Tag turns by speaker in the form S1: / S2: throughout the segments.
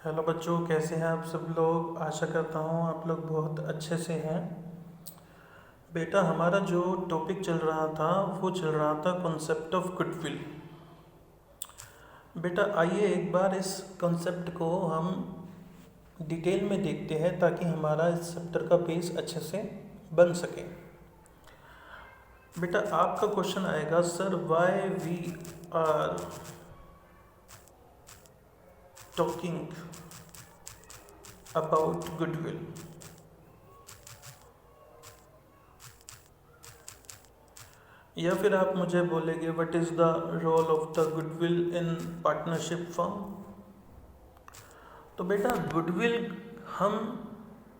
S1: Hello बच्चों, कैसे हैं आप सब लोग। आशा करता हूँ आप लोग बहुत अच्छे से हैं। बेटा, हमारा जो टॉपिक चल रहा था वो चल रहा था कॉन्सेप्ट ऑफ गुडविल। बेटा आइए एक बार इस कॉन्सेप्ट को हम डिटेल में देखते हैं ताकि हमारा इस चैप्टर का बेस अच्छे से बन सके। बेटा आपका क्वेश्चन आएगा, sir why we are talking about goodwill. या फिर आप मुझे बोलेंगे, what is the role of the goodwill in partnership firm. तो बेटा गुडविल हम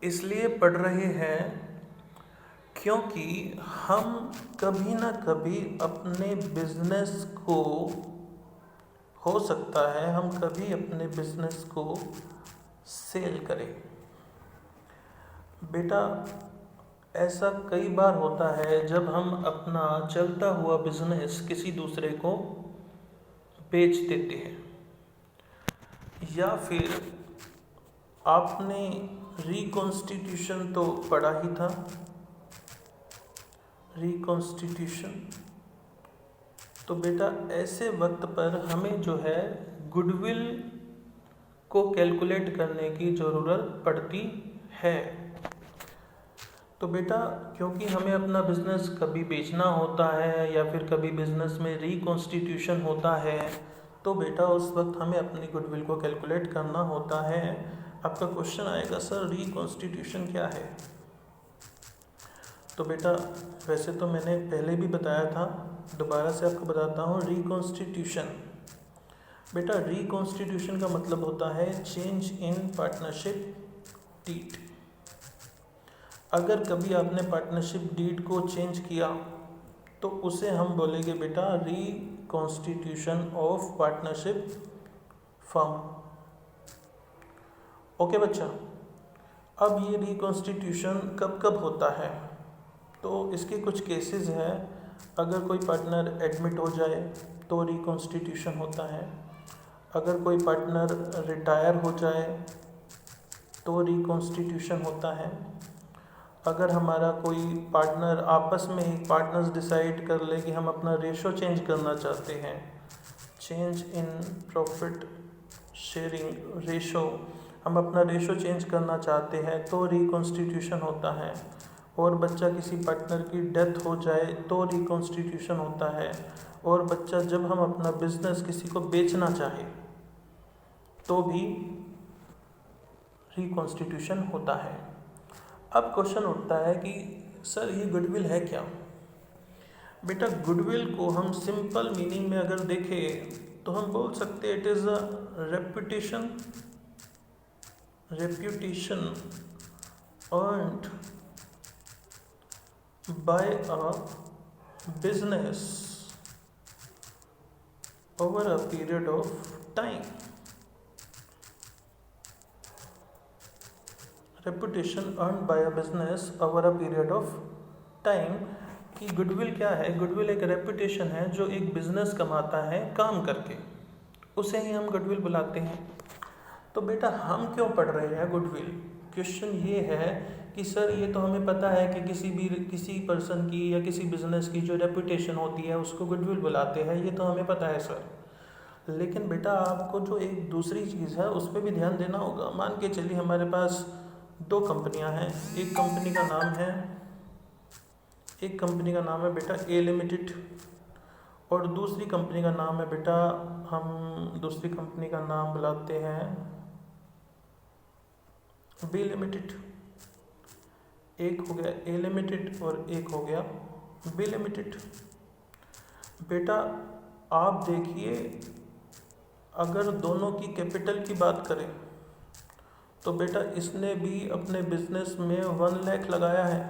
S1: इसलिए पढ़ रहे हैं क्योंकि हम कभी ना कभी अपने बिजनेस को, हो सकता है हम कभी अपने बिजनेस को सेल करें। बेटा ऐसा कई बार होता है जब हम अपना चलता हुआ बिजनेस किसी दूसरे को बेच देते हैं, या फिर आपने रिकॉन्स्टिट्यूशन तो पढ़ा ही था। रिकॉन्स्टिट्यूशन तो बेटा ऐसे वक्त पर हमें जो है गुडविल को कैलकुलेट करने की ज़रूरत पड़ती है। तो बेटा क्योंकि हमें अपना बिजनेस कभी बेचना होता है या फिर कभी बिजनेस में रिकॉन्स्टिट्यूशन होता है, तो बेटा उस वक्त हमें अपनी गुडविल को कैलकुलेट करना होता है। आपका क्वेश्चन आएगा, सर रिकॉन्स्टिट्यूशन क्या है। तो बेटा वैसे तो मैंने पहले भी बताया था, दोबारा से आपको बताता हूँ। रिकॉन्स्टिट्यूशन बेटा, रिकॉन्स्टिट्यूशन का मतलब होता है चेंज इन पार्टनरशिप डीड। अगर कभी आपने पार्टनरशिप डीड को चेंज किया तो उसे हम बोलेंगे बेटा reconstitution of partnership firm. Okay बच्चा, अब ये रिकॉन्स्टिट्यूशन कब कब होता है, तो इसके कुछ केसेस हैं। अगर कोई पार्टनर एडमिट हो जाए तो रिकॉन्स्टिट्यूशन होता है। अगर कोई पार्टनर रिटायर हो जाए तो रिकॉन्स्टिट्यूशन होता है। अगर हमारा कोई पार्टनर आपस में ही पार्टनर्स डिसाइड कर ले कि हम अपना रेशो चेंज करना चाहते हैं, change in profit sharing ratio, हम अपना रेशो चेंज करना चाहते हैं तो रिकॉन्स्टिट्यूशन होता है। और बच्चा किसी पार्टनर की डेथ हो जाए तो रिकॉन्स्टिट्यूशन होता है। और बच्चा जब हम अपना बिजनेस किसी को बेचना चाहे तो भी रिकॉन्स्टिट्यूशन होता है। अब क्वेश्चन उठता है कि सर ये गुडविल है क्या। बेटा गुडविल को हम सिंपल मीनिंग में अगर देखें तो हम बोल सकते हैं it is a reputation earned by a business over a period of time. Reputation earn by a business over a period of time. कि गुडविल क्या है। गुडविल एक रेपुटेशन है जो एक बिजनेस कमाता है काम करके, उसे ही हम गुडविल बुलाते हैं। तो बेटा हम क्यों पढ़ रहे हैं गुडविल। क्वेश्चन ये है कि सर ये तो हमें पता है कि किसी पर्सन की या किसी बिजनेस की जो रेपुटेशन होती है उसको गुडविल बुलाते हैं, ये तो हमें पता है सर। लेकिन बेटा आपको जो एक दूसरी चीज़ है उस पर भी ध्यान देना होगा। मान के चलिए हमारे पास दो कंपनियां हैं। एक कंपनी का नाम है बेटा ए लिमिटेड, और दूसरी कंपनी का नाम है बेटा, हम दूसरी कंपनी का नाम बुलाते हैं बी लिमिटेड। एक हो गया ए लिमिटेड और एक हो गया बी लिमिटेड। बेटा आप देखिए, अगर दोनों की कैपिटल की बात करें तो बेटा इसने भी अपने बिजनेस में 1 लाख लगाया है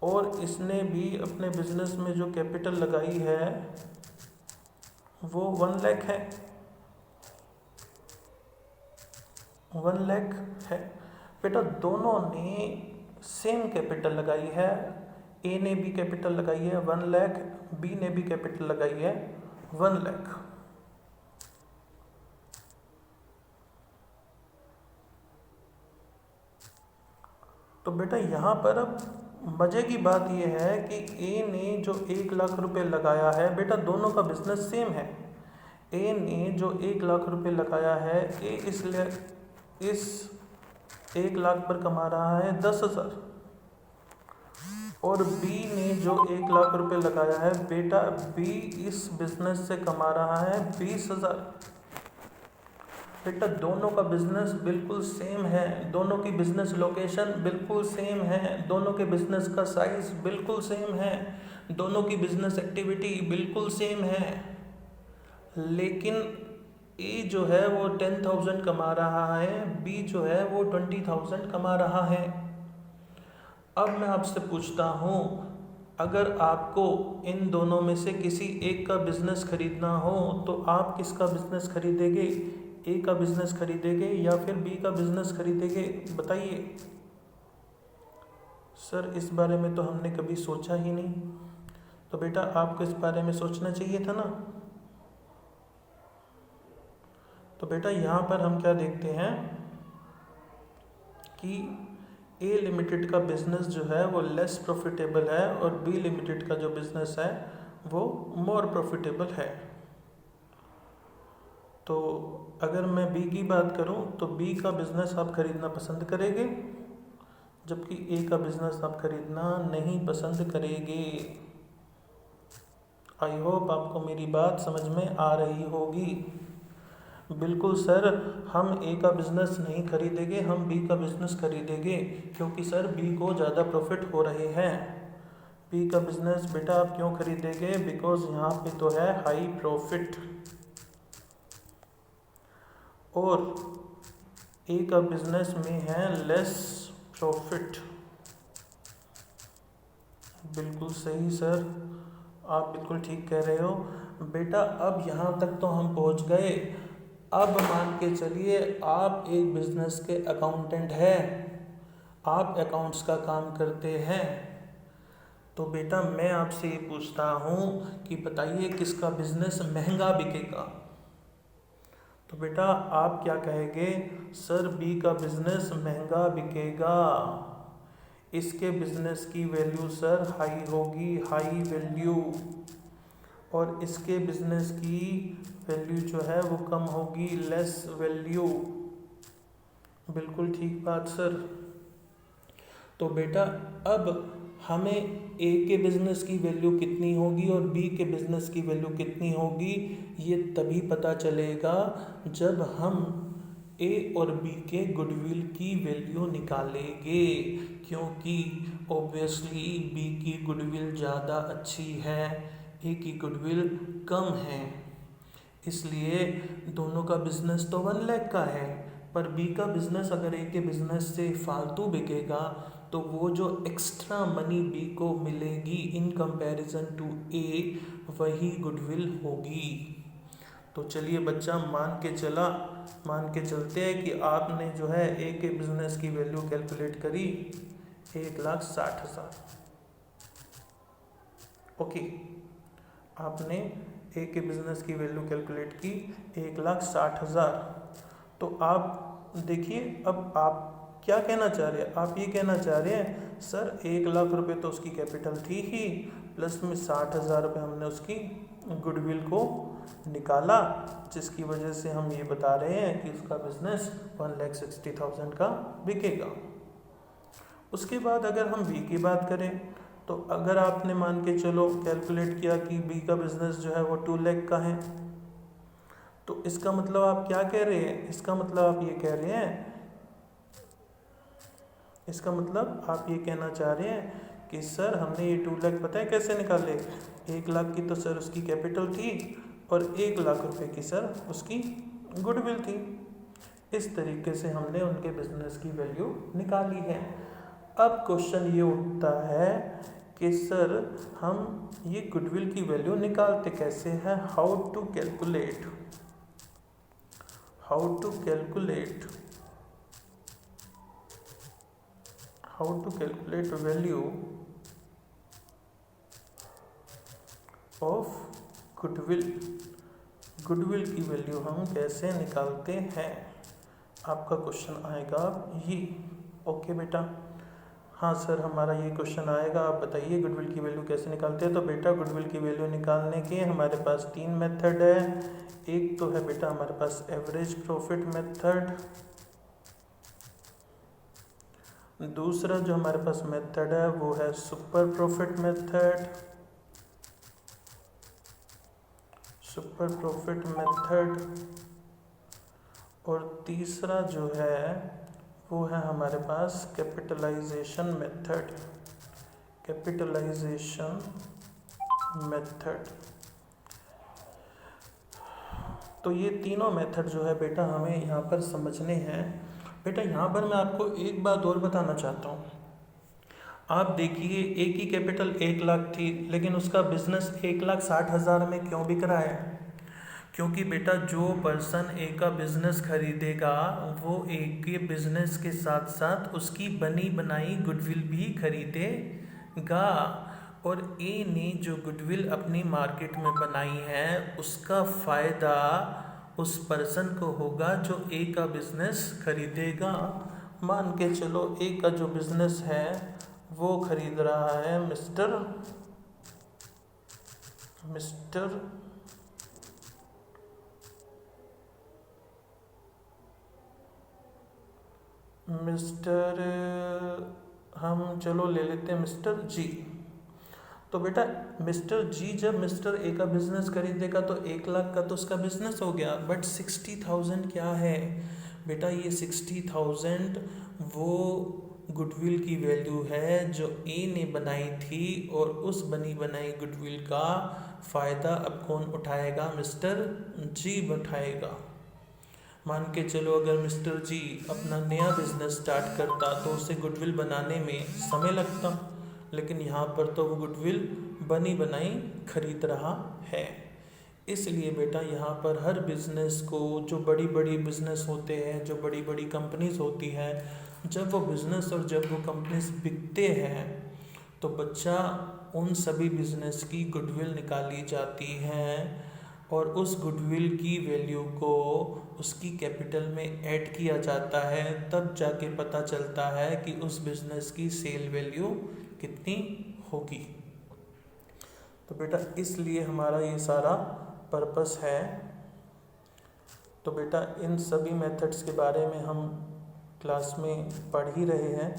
S1: और इसने भी अपने बिजनेस में जो कैपिटल लगाई है वो 1 लाख है। 1 लाख है बेटा। दोनों ने सेम कैपिटल लगाई है। ए ने भी कैपिटल लगाई है 1 लाख, बी ने भी कैपिटल लगाई है 1 लाख। तो बेटा यहाँ पर अब मज़े की बात यह है कि ए ने जो 1 लाख रुपए लगाया है, बेटा दोनों का बिजनेस सेम है। ए ने जो 1 लाख रुपए लगाया है, ए इसलिए इस 1 लाख पर कमा रहा है 10,000, और बी ने जो 1 लाख रुपए लगाया है, बेटा बी इस बिजनेस से कमा रहा है 20,000। बेटा दोनों का बिजनेस बिल्कुल सेम है, दोनों की बिजनेस लोकेशन बिल्कुल सेम है, दोनों के बिजनेस का साइज बिल्कुल सेम है, दोनों की बिजनेस एक्टिविटी बिल्कुल सेम है, लेकिन ए जो है वो 10,000 कमा रहा है, बी जो है वो 20,000 कमा रहा है। अब मैं आपसे पूछता हूँ, अगर आपको इन दोनों में से किसी एक का बिजनेस खरीदना हो तो आप किसका बिजनेस खरीदेंगे? ए का बिजनेस खरीदेंगे या फिर बी का बिजनेस खरीदेंगे? बताइए सर, इस बारे में तो हमने कभी सोचा ही नहीं। तो बेटा आपको इस बारे में सोचना चाहिए था ना। तो बेटा यहाँ पर हम क्या देखते हैं कि ए लिमिटेड का बिजनेस जो है वो लेस प्रॉफिटेबल है और बी लिमिटेड का जो बिजनेस है वो मोर प्रॉफिटेबल है। तो अगर मैं बी की बात करूं तो बी का बिजनेस आप खरीदना पसंद करेंगे, जबकि ए का बिजनेस आप खरीदना नहीं पसंद करेंगे। आई होप आपको मेरी बात समझ में आ रही होगी। बिल्कुल सर, हम ए का बिज़नेस नहीं खरीदेंगे, हम बी का बिज़नेस खरीदेंगे, क्योंकि सर बी को ज़्यादा प्रॉफिट हो रहे हैं। बी का बिज़नेस बेटा आप क्यों खरीदेंगे? बिकॉज यहाँ पे तो है हाई प्रॉफिट, और ए का बिज़नेस में है लेस प्रॉफिट। बिल्कुल सही सर, आप बिल्कुल ठीक कह रहे हो बेटा। अब यहाँ तक तो हम पहुँच गए। अब मान के चलिए आप एक बिजनेस के अकाउंटेंट हैं, आप अकाउंट्स का काम करते हैं। तो बेटा मैं आपसे ये पूछता हूँ कि बताइए किसका बिजनेस महंगा बिकेगा? तो बेटा आप क्या कहेंगे? सर बी का बिजनेस महंगा बिकेगा, इसके बिजनेस की वैल्यू सर हाई होगी, हाई वैल्यू, और इसके बिजनेस की वैल्यू जो है वो कम होगी, लेस वैल्यू। बिल्कुल ठीक बात सर। तो बेटा अब हमें ए के बिजनेस की वैल्यू कितनी होगी और बी के बिजनेस की वैल्यू कितनी होगी, ये तभी पता चलेगा जब हम ए और बी के गुडविल की वैल्यू निकालेंगे, क्योंकि ऑब्वियसली बी की गुडविल ज़्यादा अच्छी है, ए की गुडविल कम है। इसलिए दोनों का बिजनेस तो 1 लाख का है, पर बी का बिजनेस अगर ए के बिजनेस से फालतू बिकेगा तो वो जो एक्स्ट्रा मनी बी को मिलेगी इन कंपैरिजन टू ए, वही गुडविल होगी। तो चलिए बच्चा मान के चलते हैं कि आपने जो है ए के बिजनेस की वैल्यू कैलकुलेट करी 1,60,000। ओके, आपने ए के बिजनेस की वैल्यू कैलकुलेट की 1,60,000। तो आप देखिए अब आप क्या कहना चाह रहे हैं? आप ये कहना चाह रहे हैं सर 1 लाख रुपए तो उसकी कैपिटल थी ही, प्लस में 60,000 रुपये हमने उसकी गुडविल को निकाला, जिसकी वजह से हम ये बता रहे हैं कि उसका बिजनेस 1,60,000 का बिकेगा। उसके बाद अगर हम बी की बात करें तो अगर आपने मान के चलो कैलकुलेट किया कि बी का बिजनेस जो है वो 2 लाख का है, तो इसका मतलब आप क्या कह रहे हैं? इसका मतलब आप ये कह रहे हैं, इसका मतलब आप ये कहना चाह रहे हैं कि सर हमने ये 2 लाख पता है कैसे निकाले? 1 लाख की तो सर उसकी कैपिटल थी और 1 लाख रुपए की सर उसकी गुडविल थी। इस तरीके से हमने उनके बिजनेस की वैल्यू निकाली है। अब क्वेश्चन ये उठता है कि सर हम ये गुडविल की वैल्यू निकालते कैसे हैं? How to calculate value of goodwill. Goodwill की वैल्यू हम कैसे निकालते हैं, आपका क्वेश्चन आएगा ये। ओके बेटा, हाँ सर, हमारा ये क्वेश्चन आएगा, आप बताइए गुडविल की वैल्यू कैसे निकालते हैं। तो बेटा गुडविल की वैल्यू निकालने के हमारे पास 3 मेथड है। एक तो है बेटा हमारे पास एवरेज प्रॉफिट मेथड, दूसरा जो हमारे पास मेथड है वो है सुपर प्रॉफिट मेथड, और तीसरा जो है वो है हमारे पास कैपिटलाइजेशन मेथड। तो ये तीनों मेथड जो है बेटा हमें यहाँ पर समझने हैं। बेटा यहाँ पर मैं आपको एक बात और बताना चाहता हूँ। आप देखिए, एक ही कैपिटल 1 लाख थी, लेकिन उसका बिजनेस 1,60,000 में क्यों बिक रहा है? क्योंकि बेटा जो पर्सन ए का बिजनेस खरीदेगा वो ए के बिजनेस के साथ साथ उसकी बनी बनाई गुडविल भी खरीदेगा, और ए ने जो गुडविल अपनी मार्केट में बनाई है उसका फ़ायदा उस पर्सन को होगा जो ए का बिजनेस खरीदेगा। मान के चलो ए का जो बिजनेस है वो खरीद रहा है मिस्टर हम चलो ले लेते हैं मिस्टर जी। तो बेटा मिस्टर जी जब मिस्टर ए का बिजनेस खरीदेगा तो 1 लाख का तो उसका बिजनेस हो गया, बट 60,000 क्या है बेटा? ये 60,000 वो गुडविल की वैल्यू है जो ए ने बनाई थी, और उस बनी बनाई गुडविल का फ़ायदा अब कौन उठाएगा? मिस्टर जी उठाएगा। मान के चलो अगर मिस्टर जी अपना नया बिजनेस स्टार्ट करता तो उसे गुडविल बनाने में समय लगता, लेकिन यहाँ पर तो वो गुडविल बनी बनाई खरीद रहा है। इसलिए बेटा यहाँ पर हर बिजनेस को, जो बड़ी बड़ी बिजनेस होते हैं, जो बड़ी बड़ी कंपनीज होती हैं, जब वो बिजनेस और जब वो कंपनीज बिकते हैं तो बच्चा उन सभी बिजनेस की गुडविल निकाली जाती हैं, और उस गुडविल की वैल्यू को उसकी कैपिटल में ऐड किया जाता है। तब जाके पता चलता है कि उस बिज़नेस की सेल वैल्यू कितनी होगी। तो बेटा इसलिए हमारा ये सारा पर्पस है। तो बेटा इन सभी मेथड्स के बारे में हम क्लास में पढ़ ही रहे हैं,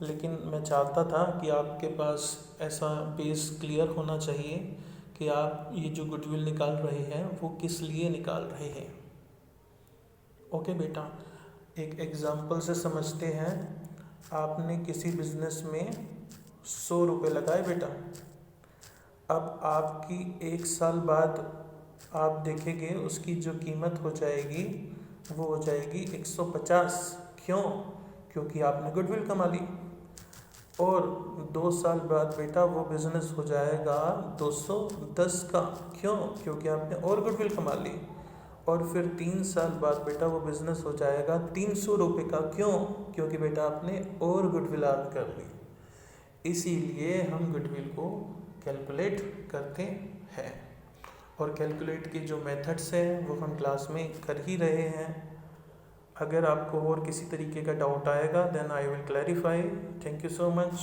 S1: लेकिन मैं चाहता था कि आपके पास ऐसा बेस क्लियर होना चाहिए कि आप ये जो गुडविल निकाल रहे हैं वो किस लिए निकाल रहे हैं। ओके बेटा, एक एग्जांपल से समझते हैं। आपने किसी बिजनेस में 100 रुपये लगाए बेटा। अब आपकी 1 साल बाद आप देखेंगे उसकी जो कीमत हो जाएगी वो हो जाएगी 150। क्यों? क्योंकि आपने गुडविल कमा ली। और 2 साल बाद बेटा वो बिज़नेस हो जाएगा 210 का। क्यों? क्योंकि आपने और गुडविल कमा ली। और फिर 3 साल बाद बेटा वो बिज़नेस हो जाएगा 300 रुपये का। क्यों? क्योंकि बेटा आपने और गुडविल ऐड कर ली। इसीलिए हम गुडविल को कैलकुलेट करते हैं, और कैलकुलेट के जो मेथड्स हैं वो हम क्लास में कर ही रहे हैं। अगर आपको और किसी तरीके का डाउट आएगा then I will clarify. Thank you so much.